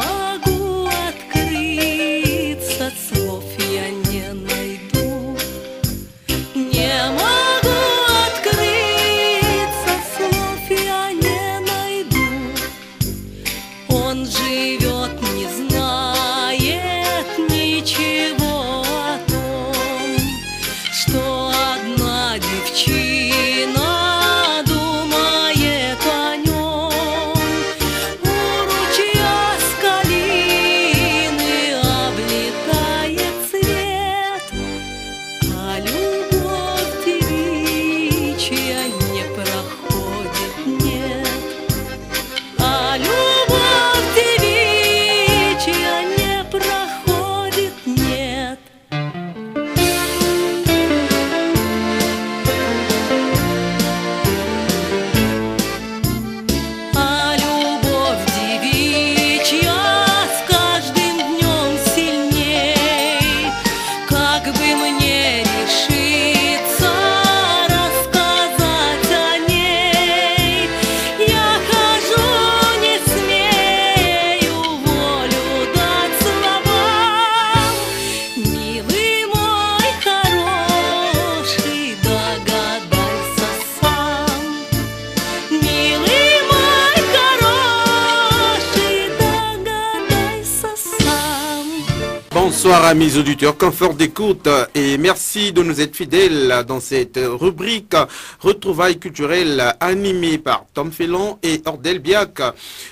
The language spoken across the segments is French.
могу открыться, слов я не найду. Не могу открыться, слов я не найду. Он живет, не знает ничего о том, что одна девчина думает о нем. У ручья с калины облетает свет, а любовь девичья не проходит, нет. А любовь девичья не проходит, нет. А любовь девичья с каждым днем сильней. Как бы мне решиться рассказать о ней? Я хожу, не смею волю дать словам. Милый мой хороший, догадайся сам. Милый мой хороший, догадайся сам. Bonsoir amis auditeurs, confort d'écoute et merci de nous être fidèles dans cette rubrique Retrouvailles culturelles animée par Tom Félon et Ordel Biak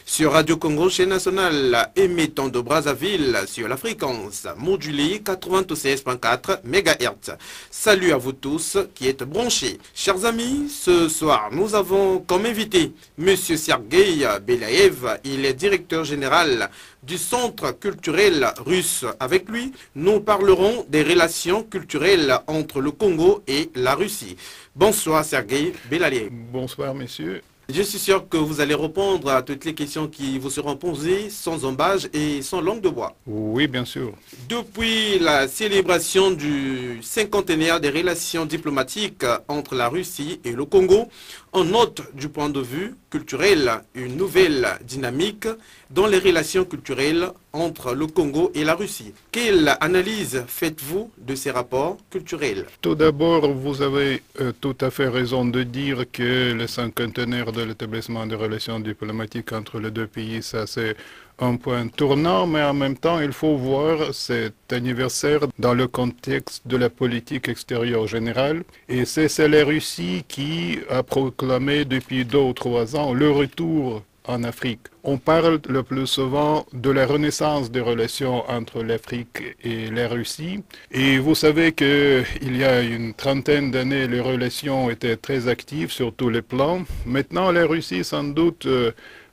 sur Radio Congo, chaîne nationale émettant de Brazzaville sur la fréquence modulée 96.4 MHz. Salut à vous tous qui êtes branchés. Chers amis, ce soir nous avons comme invité Monsieur Sergueï Belaïev, il est directeur général du Centre culturel russe. Avec lui, nous parlerons des relations culturelles entre le Congo et la Russie. Bonsoir Sergueï Belaïev. Bonsoir, messieurs. Je suis sûr que vous allez répondre à toutes les questions qui vous seront posées sans embâche et sans langue de bois. Oui, bien sûr. Depuis la célébration du cinquantenaire des relations diplomatiques entre la Russie et le Congo, on note du point de vue culturel une nouvelle dynamique dans les relations culturelles entre le Congo et la Russie. Quelle analyse faites-vous de ces rapports culturels? Tout d'abord, vous avez tout à fait raison de dire que le cinquantenaire de l'établissement des relations diplomatiques entre les deux pays, ça c'est un point tournant, mais en même temps, il faut voir cet anniversaire dans le contexte de la politique extérieure générale. Et c'est la Russie qui a proclamé depuis 2 ou 3 ans le retour en Afrique. On parle le plus souvent de la renaissance des relations entre l'Afrique et la Russie. Et vous savez qu'il y a une trentaine d'années, les relations étaient très actives sur tous les plans. Maintenant, la Russie, sans doute,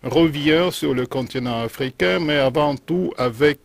revient sur le continent africain, mais avant tout avec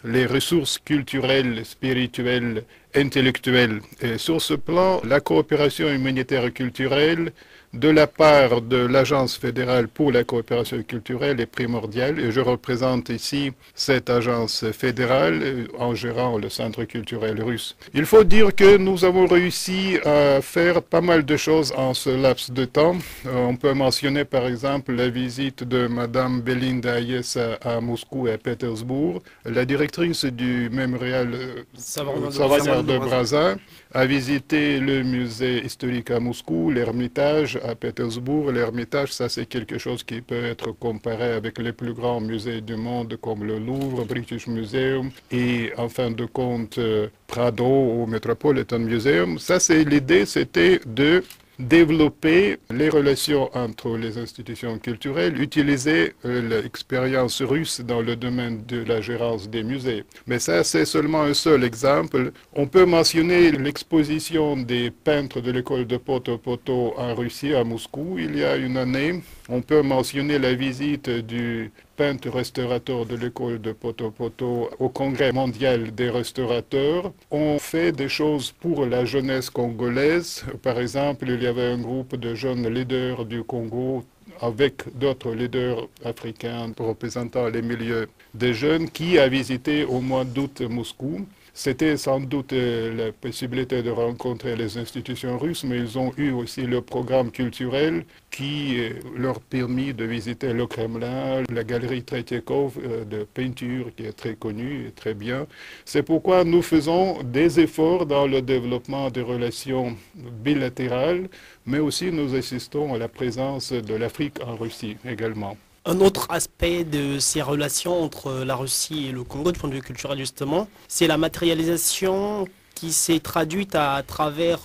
les ressources culturelles, spirituelles, intellectuelles. Et sur ce plan, la coopération humanitaire et culturelle de la part de l'Agence fédérale pour la coopération culturelle est primordiale et je représente ici cette agence fédérale en gérant le Centre culturel russe. Il faut dire que nous avons réussi à faire pas mal de choses en ce laps de temps. On peut mentionner par exemple la visite de Madame Belinda Ayes à Moscou et à Pétersbourg. La directrice du mémorial Savannah de Brazza a visité le musée historique à Moscou, l'Ermitage à Pétersbourg. L'Ermitage, ça c'est quelque chose qui peut être comparé avec les plus grands musées du monde comme le Louvre, British Museum et en fin de compte Prado au Metropolitan Museum. Ça c'est l'idée, c'était de développer les relations entre les institutions culturelles, utiliser l'expérience russe dans le domaine de la gérance des musées. Mais ça, c'est seulement un seul exemple. On peut mentionner l'exposition des peintres de l'école de Poto-Poto en Russie, à Moscou, il y a une année. On peut mentionner la visite du peintre restaurateur de l'école de Poto-Poto au Congrès mondial des restaurateurs. On fait des choses pour la jeunesse congolaise. Par exemple, il y avait un groupe de jeunes leaders du Congo avec d'autres leaders africains représentant les milieux des jeunes qui a visité au mois d'août Moscou. C'était sans doute la possibilité de rencontrer les institutions russes, mais ils ont eu aussi le programme culturel qui leur permis de visiter le Kremlin, la galerie Tretiakov de peinture qui est très connue et très bien. C'est pourquoi nous faisons des efforts dans le développement des relations bilatérales, mais aussi nous assistons à la présence de l'Afrique en Russie également. Un autre aspect de ces relations entre la Russie et le Congo, du point de vue culturel justement, c'est la matérialisation qui s'est traduite à travers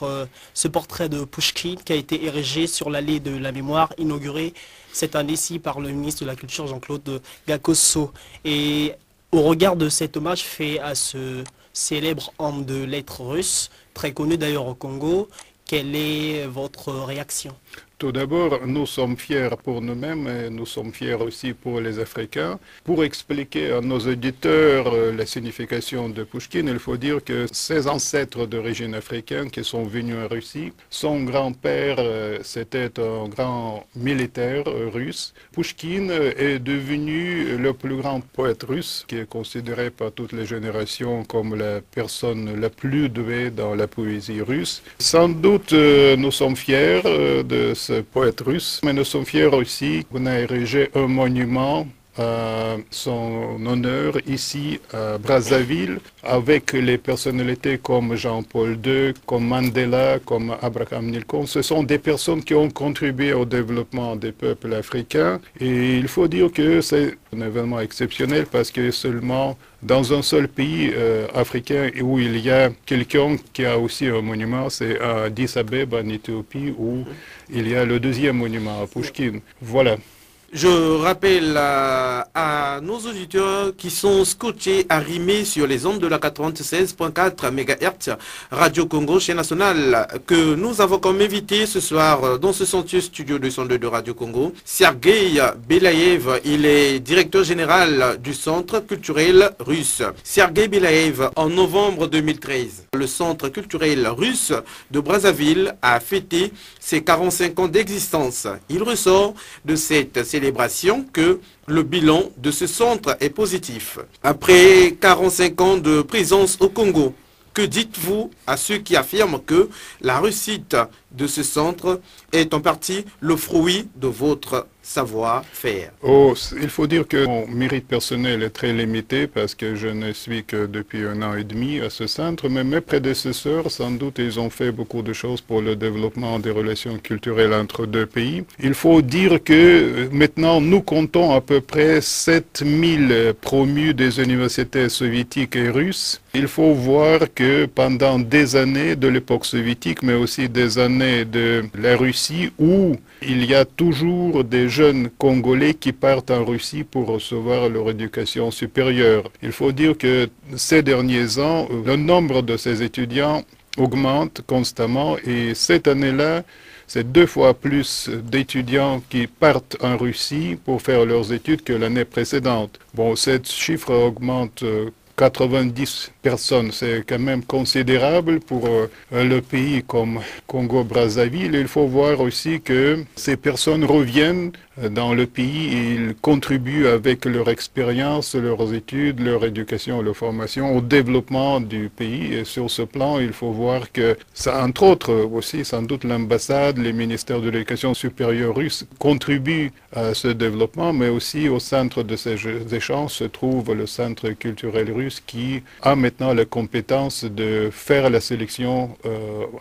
ce portrait de Pouchkine qui a été érigé sur l'allée de la mémoire, inauguré cette année-ci par le ministre de la Culture Jean-Claude Gakosso. Et au regard de cet hommage fait à ce célèbre homme de lettres russe, très connu d'ailleurs au Congo, quelle est votre réaction ? Tout d'abord, nous sommes fiers pour nous-mêmes et nous sommes fiers aussi pour les Africains. Pour expliquer à nos auditeurs la signification de Pouchkine, il faut dire que ses ancêtres d'origine africaine qui sont venus en Russie, son grand-père c'était un grand militaire russe. Pouchkine est devenu le plus grand poète russe qui est considéré par toutes les générations comme la personne la plus douée dans la poésie russe. Sans doute, nous sommes fiers de ce poète russe, mais nous sommes fiers aussi qu'on a érigé un monument à son honneur ici à Brazzaville avec les personnalités comme Jean-Paul II, comme Mandela, comme Abraham Lincoln. Ce sont des personnes qui ont contribué au développement des peuples africains et il faut dire que c'est un événement exceptionnel parce que seulement dans un seul pays africain où il y a quelqu'un qui a aussi un monument, c'est à Addis Abeba en Éthiopie où il y a le deuxième monument à Pouchkine. Voilà. Je rappelle à nos auditeurs qui sont scotchés, arrimés sur les ondes de la 96.4 MHz Radio Congo, chaîne nationale, que nous avons comme invité ce soir dans ce somptueux studio de son de Radio Congo, Sergueï Belaïev. Il est directeur général du Centre culturel russe. Sergueï Belaïev, en novembre 2013, le Centre culturel russe de Brazzaville a fêté ses 45 ans d'existence. Il ressort de cette célébration que le bilan de ce centre est positif. Après 45 ans de présence au Congo, que dites-vous à ceux qui affirment que la réussite de ce centre est en partie le fruit de votre savoir-faire? Oh, il faut dire que mon mérite personnel est très limité parce que je ne suis que depuis 1 an et demi à ce centre, mais mes prédécesseurs, sans doute, ils ont fait beaucoup de choses pour le développement des relations culturelles entre deux pays. Il faut dire que maintenant, nous comptons à peu près 7000 promus des universités soviétiques et russes. Il faut voir que pendant des années de l'époque soviétique, mais aussi des années de la Russie, où il y a toujours des jeunes Congolais qui partent en Russie pour recevoir leur éducation supérieure. Il faut dire que ces derniers ans, le nombre de ces étudiants augmente constamment et cette année-là, c'est 2 fois plus d'étudiants qui partent en Russie pour faire leurs études que l'année précédente. Bon, ce chiffre augmente 90 personnes, c'est quand même considérable pour le pays comme Congo-Brazzaville. Il faut voir aussi que ces personnes reviennent dans le pays et ils contribuent avec leur expérience, leurs études, leur éducation, leur formation au développement du pays. Et sur ce plan, il faut voir que ça, entre autres aussi, sans doute l'ambassade, les ministères de l'éducation supérieure russe contribuent à ce développement, mais aussi au centre de ces échanges se trouve le centre culturel russe qui a maintenant la compétence de faire la sélection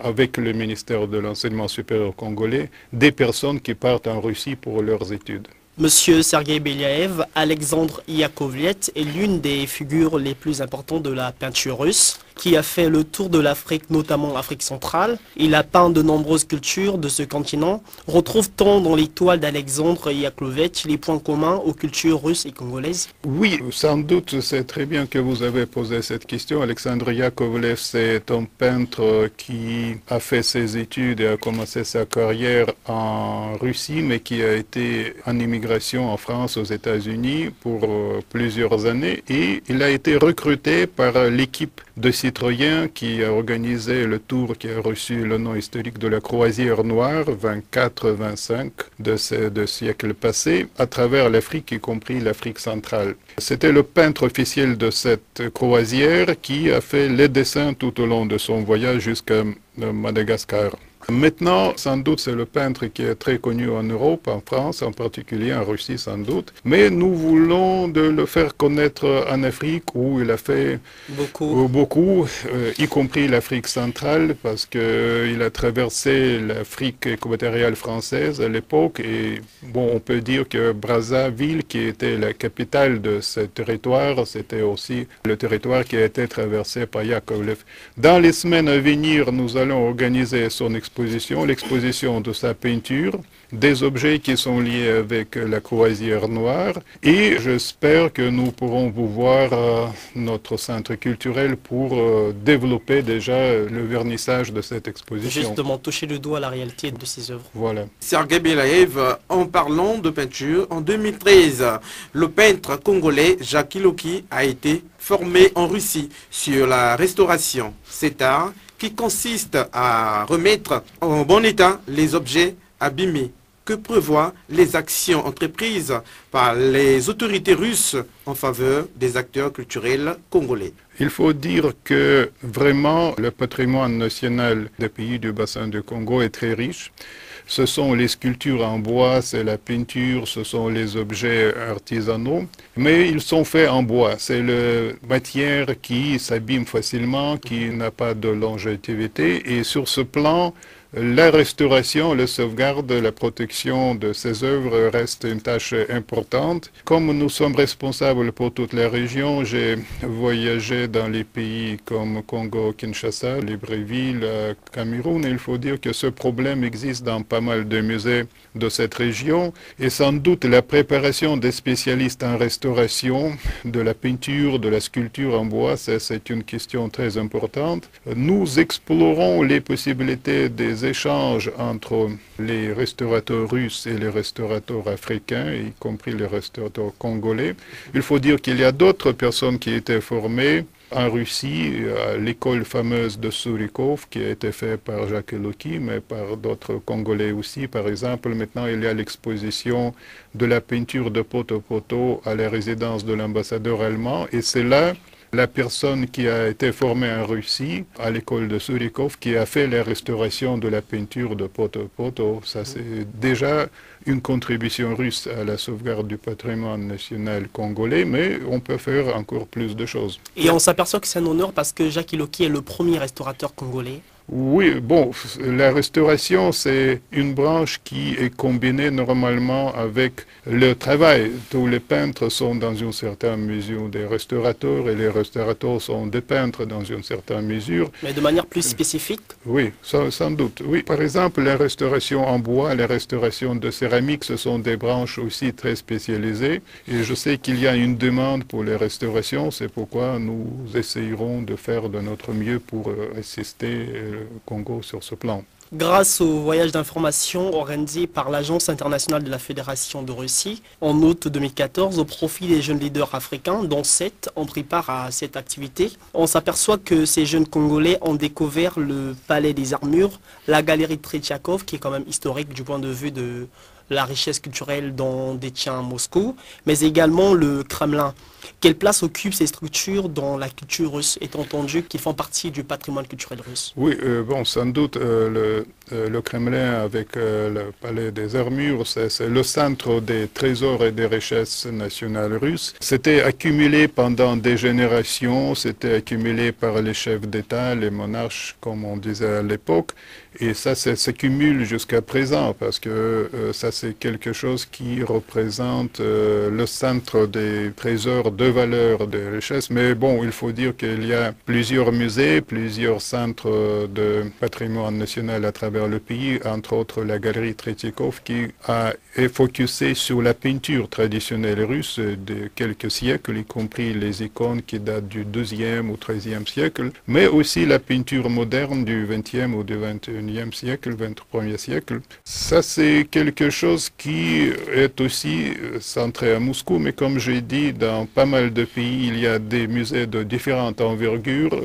avec le ministère de l'enseignement supérieur congolais des personnes qui partent en Russie pour leurs études. Monsieur Sergueï Belaïev, Alexandre Yakovlevitch est l'une des figures les plus importantes de la peinture russe, qui a fait le tour de l'Afrique, notamment l'Afrique centrale. Il a peint de nombreuses cultures de ce continent. Retrouve-t-on dans les toiles d'Alexandre Yakovlevitch les points communs aux cultures russes et congolaises? Oui, sans doute, c'est très bien que vous avez posé cette question. Alexandre Yakovlev, c'est un peintre qui a fait ses études et a commencé sa carrière en Russie, mais qui a été en immigration émigration en France, aux États-Unis pour plusieurs années et il a été recruté par l'équipe de Citroën qui a organisé le tour qui a reçu le nom historique de la Croisière Noire 24-25 de ce siècle passé à travers l'Afrique, y compris l'Afrique centrale. C'était le peintre officiel de cette croisière qui a fait les dessins tout au long de son voyage jusqu'à Madagascar. Maintenant, sans doute, c'est le peintre qui est très connu en Europe, en France, en particulier en Russie sans doute. Mais nous voulons de le faire connaître en Afrique où il a fait beaucoup, y compris l'Afrique centrale, parce qu'il a traversé l'Afrique équatoriale française à l'époque. Et bon, on peut dire que Brazzaville, qui était la capitale de ce territoire, c'était aussi le territoire qui a été traversé par Yakovlev. Dans les semaines à venir, nous allons organiser son l'exposition de sa peinture, des objets qui sont liés avec la Croisière Noire et j'espère que nous pourrons vous voir à notre centre culturel pour développer déjà le vernissage de cette exposition. Justement, toucher le doigt à la réalité de ces œuvres. Voilà. Sergueï Belaïev, en parlant de peinture, en 2013, le peintre congolais Jacques Iloki a été formé en Russie sur la restauration. Cet art qui consiste à remettre en bon état les objets abîmés. Que prévoient les actions entreprises par les autorités russes en faveur des acteurs culturels congolais? Il faut dire que vraiment le patrimoine national des pays du bassin du Congo est très riche. Ce sont les sculptures en bois, c'est la peinture, ce sont les objets artisanaux, mais ils sont faits en bois. C'est la matière qui s'abîme facilement, qui n'a pas de longévité et sur ce plan, la restauration, la sauvegarde, la protection de ces œuvres reste une tâche importante. Comme nous sommes responsables pour toute la région, j'ai voyagé dans les pays comme Congo, Kinshasa, Libreville, Cameroun. Et il faut dire que ce problème existe dans pas mal de musées de cette région. Et sans doute la préparation des spécialistes en restauration, de la peinture, de la sculpture en bois, c'est une question très importante. Nous explorons les possibilités des échanges entre les restaurateurs russes et les restaurateurs africains, y compris les restaurateurs congolais. Il faut dire qu'il y a d'autres personnes qui étaient formées en Russie, à l'école fameuse de Surikov, qui a été faite par Jacques Iloki, mais par d'autres Congolais aussi. Par exemple, maintenant, il y a l'exposition de la peinture de Poto-Poto à la résidence de l'ambassadeur allemand, et c'est là la personne qui a été formée en Russie, à l'école de Surikov, qui a fait la restauration de la peinture de Poto-Poto. Ça, c'est déjà une contribution russe à la sauvegarde du patrimoine national congolais, mais on peut faire encore plus de choses. Et on s'aperçoit que c'est un honneur parce que Jacques Iloki est le premier restaurateur congolais. Oui, bon, la restauration, c'est une branche qui est combinée normalement avec le travail. Tous les peintres sont dans une certaine mesure des restaurateurs et les restaurateurs sont des peintres dans une certaine mesure. Mais de manière plus spécifique? Oui, sans doute. Oui. Par exemple, la restauration en bois, la restauration de céramique, ce sont des branches aussi très spécialisées. Et je sais qu'il y a une demande pour les restaurations, c'est pourquoi nous essayerons de faire de notre mieux pour assister Congo sur ce plan. Grâce au voyage d'information organisé par l'Agence internationale de la Fédération de Russie en août 2014 au profit des jeunes leaders africains, dont 7 ont pris part à cette activité, on s'aperçoit que ces jeunes Congolais ont découvert le Palais des Armures, la galerie Tretiakov, qui est quand même historique du point de vue de la richesse culturelle dont détient Moscou, mais également le Kremlin. Quelle place occupent ces structures dans la culture russe, étant entendu qu'ils font partie du patrimoine culturel russe? Oui, bon, sans doute, le Kremlin avec le Palais des Armures, c'est le centre des trésors et des richesses nationales russes. C'était accumulé pendant des générations, c'était accumulé par les chefs d'État, les monarches, comme on disait à l'époque, et ça s'accumule jusqu'à présent, parce que ça c'est quelque chose qui représente le centre des trésors de valeur, de richesse. Mais bon, il faut dire qu'il y a plusieurs musées, plusieurs centres de patrimoine national à travers le pays, entre autres la galerie Tretiakov qui est focusée sur la peinture traditionnelle russe de quelques siècles, y compris les icônes qui datent du XIIe ou XIIIe siècle, mais aussi la peinture moderne du XXe ou du XXIe siècle, XXIe siècle. Ça, c'est quelque chose qui est aussi centré à Moscou, mais comme j'ai dit, dans pas mal de pays, il y a des musées de différentes envergures.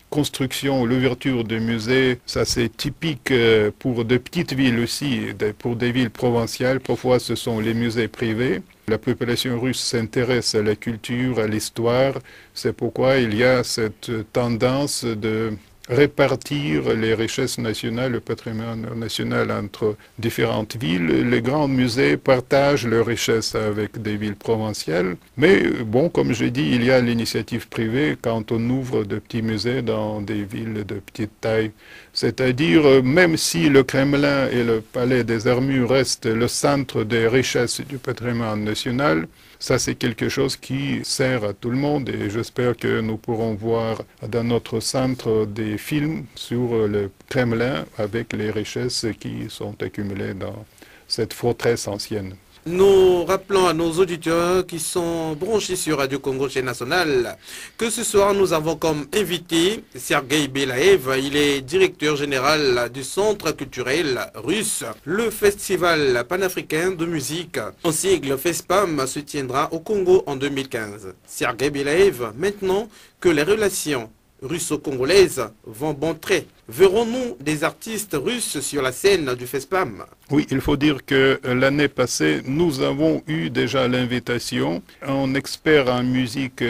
Construction, l'ouverture de musées, ça c'est typique pour de petites villes aussi, pour des villes provinciales. Parfois, ce sont les musées privés. La population russe s'intéresse à la culture, à l'histoire. C'est pourquoi il y a cette tendance de répartir les richesses nationales, le patrimoine national entre différentes villes. Les grands musées partagent leurs richesses avec des villes provinciales. Mais bon, comme je dis, il y a l'initiative privée quand on ouvre de petits musées dans des villes de petite taille. C'est-à-dire, même si le Kremlin et le Palais des Armures restent le centre des richesses du patrimoine national, ça, c'est quelque chose qui sert à tout le monde et j'espère que nous pourrons voir dans notre centre des films sur le Kremlin avec les richesses qui sont accumulées dans cette forteresse ancienne. Nous rappelons à nos auditeurs qui sont branchés sur Radio Congo Chaîne Nationale que ce soir nous avons comme invité Sergueï Belaev. Il est directeur général du Centre culturel russe. Le festival panafricain de musique, en sigle FESPAM, se tiendra au Congo en 2015. Sergueï Belaev, maintenant que les relations russo-congolaises vont bon trait, verrons-nous des artistes russes sur la scène du FESPAM? Oui, il faut dire que l'année passée, nous avons eu déjà l'invitation d'un expert en musique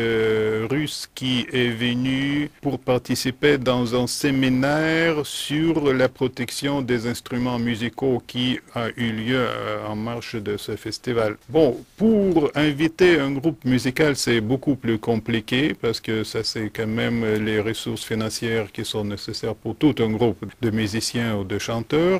russe qui est venu pour participer dans un séminaire sur la protection des instruments musicaux qui a eu lieu en marge de ce festival. Bon, pour inviter un groupe musical, c'est beaucoup plus compliqué parce que ça, c'est quand même les ressources financières qui sont nécessaires pour tout un groupe de musiciens ou de chanteurs,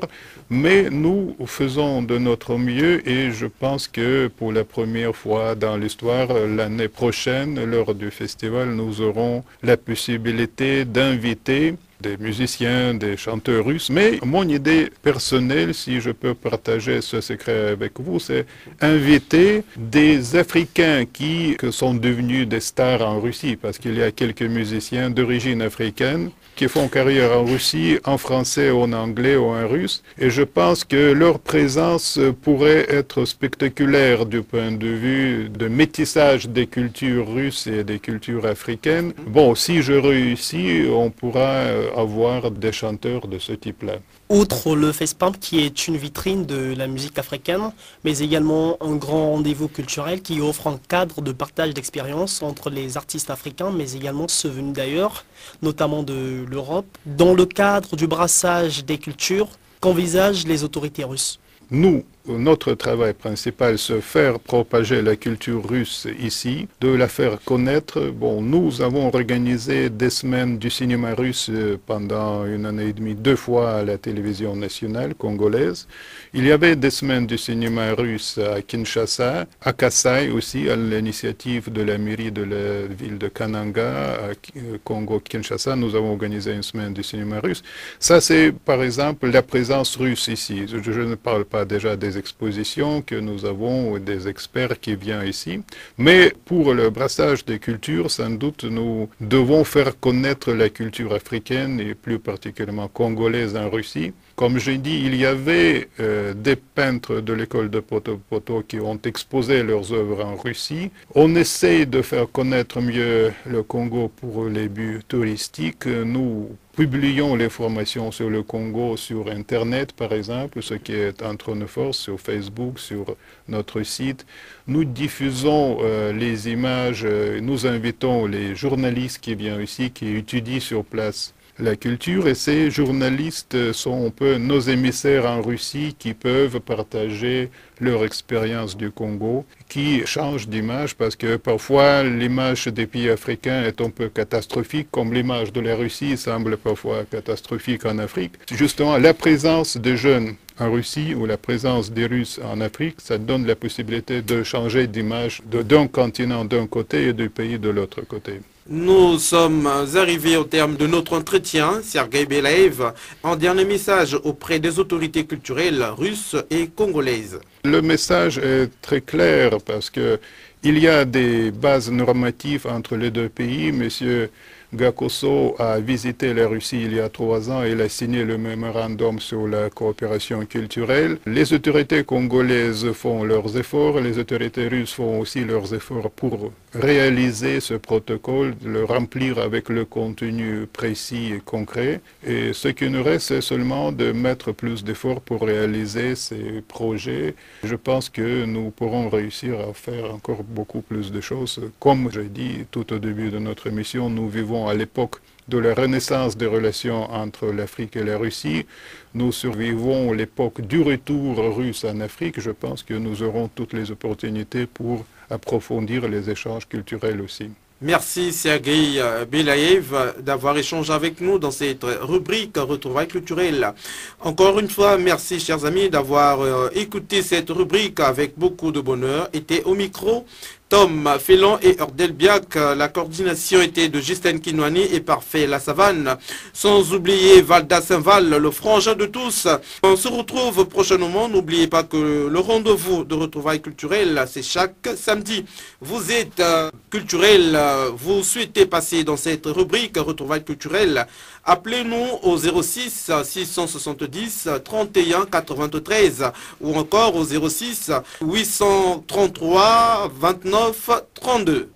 mais nous faisons de notre mieux et je pense que pour la première fois dans l'histoire, l'année prochaine, lors du festival, nous aurons la possibilité d'inviter des musiciens, des chanteurs russes. Mais mon idée personnelle, si je peux partager ce secret avec vous, c'est inviter des Africains qui sont devenus des stars en Russie, parce qu'il y a quelques musiciens d'origine africaine qui font carrière en Russie, en français, en anglais ou en russe. Et je pense que leur présence pourrait être spectaculaire du point de vue de métissage des cultures russes et des cultures africaines. Bon, si je réussis, on pourra avoir des chanteurs de ce type-là. Outre le FESPAM qui est une vitrine de la musique africaine, mais également un grand rendez-vous culturel qui offre un cadre de partage d'expériences entre les artistes africains, mais également ceux venus d'ailleurs, notamment de l'Europe, dans le cadre du brassage des cultures qu'envisagent les autorités russes. Nous, notre travail principal, c'est faire propager la culture russe ici, de la faire connaître. Bon, nous avons organisé des semaines du cinéma russe pendant une année et demie, 2 fois à la télévision nationale congolaise. Il y avait des semaines du cinéma russe à Kinshasa, à Kasaï aussi, à l'initiative de la mairie de la ville de Kananga, à Congo-Kinshasa. Nous avons organisé une semaine du cinéma russe. Ça, c'est par exemple la présence russe ici. Je ne parle pas déjà des expositions que nous avons ou des experts qui viennent ici. Mais pour le brassage des cultures, sans doute, nous devons faire connaître la culture africaine et plus particulièrement congolaise en Russie. Comme j'ai dit, il y avait des peintres de l'école de Poto qui ont exposé leurs œuvres en Russie. On essaye de faire connaître mieux le Congo pour les buts touristiques. Nous publions les formations sur le Congo sur Internet, par exemple, ce qui est entre nos forces, sur Facebook, sur notre site. Nous diffusons les images, nous invitons les journalistes qui viennent ici, qui étudient sur place la culture, et ces journalistes sont un peu nos émissaires en Russie qui peuvent partager leur expérience du Congo, qui change d'image parce que parfois l'image des pays africains est un peu catastrophique, comme l'image de la Russie semble parfois catastrophique en Afrique. Justement, la présence de jeunes en Russie ou la présence des Russes en Afrique, ça donne la possibilité de changer d'image d'un continent d'un côté et du pays de l'autre côté. Nous sommes arrivés au terme de notre entretien. Sergueï Belaïev, un dernier message auprès des autorités culturelles russes et congolaises. Le message est très clair parce que il y a des bases normatives entre les deux pays. Monsieur Gakoso a visité la Russie il y a 3 ans et il a signé le mémorandum sur la coopération culturelle. Les autorités congolaises font leurs efforts, les autorités russes font aussi leurs efforts pour réaliser ce protocole, le remplir avec le contenu précis et concret. Et ce qui nous reste, c'est seulement de mettre plus d'efforts pour réaliser ces projets. Je pense que nous pourrons réussir à faire encore beaucoup plus de choses. Comme j'ai dit tout au début de notre émission, nous vivons à l'époque de la renaissance des relations entre l'Afrique et la Russie. Nous survivons l'époque du retour russe en Afrique. Je pense que nous aurons toutes les opportunités pour approfondir les échanges culturels aussi. Merci Sergueï Belaïev d'avoir échangé avec nous dans cette rubrique Retrouvailles culturelles. Encore une fois, merci chers amis d'avoir écouté cette rubrique avec beaucoup de bonheur. Était au micro Tom Félon et Ordel Biak. La coordination était de Justine Kinouani et Parfait La Savane. Sans oublier Valda Saint-Val, le frangin de tous. On se retrouve prochainement. N'oubliez pas que le rendez-vous de Retrouvailles culturelles, c'est chaque samedi. Vous êtes culturel, vous souhaitez passer dans cette rubrique Retrouvailles culturelles. Appelez-nous au 06 670 31 93 ou encore au 06 833 29 32.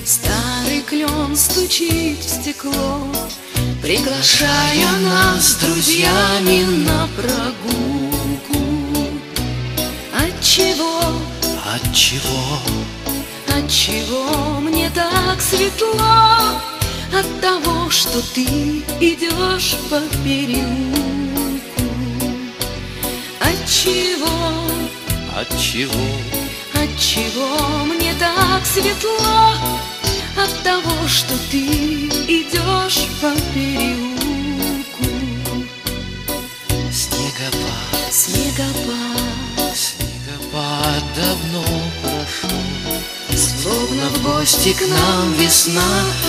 Старый клен стучит в стекло, приглашая нас с друзьями на прогулку. Отчего мне так светло? От того, что ты идешь по переулку. Отчего мне так светло? От того, что ты идешь по переулку. Снегопад давно прошел, Словно в гости к нам весна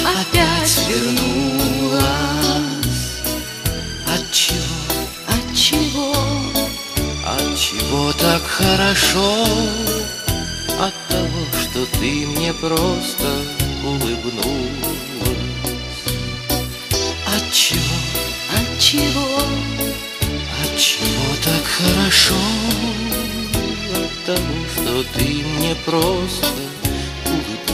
опять вернулась. Отчего так хорошо? От того, что ты мне просто улыбнулась. Отчего так хорошо? От того, что ты мне просто улыбнулась.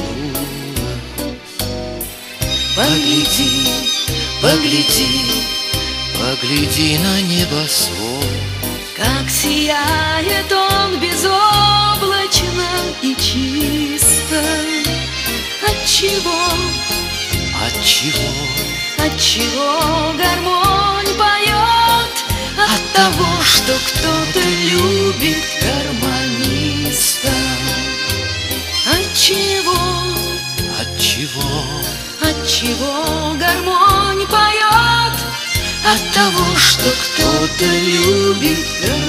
Погляди на небосвод, Как сияет он безоблачно и чисто. Отчего гармонь поет? От того, что кто-то любит гармониста. Отчего гармонь поет? От того, что кто-то любит гармониста.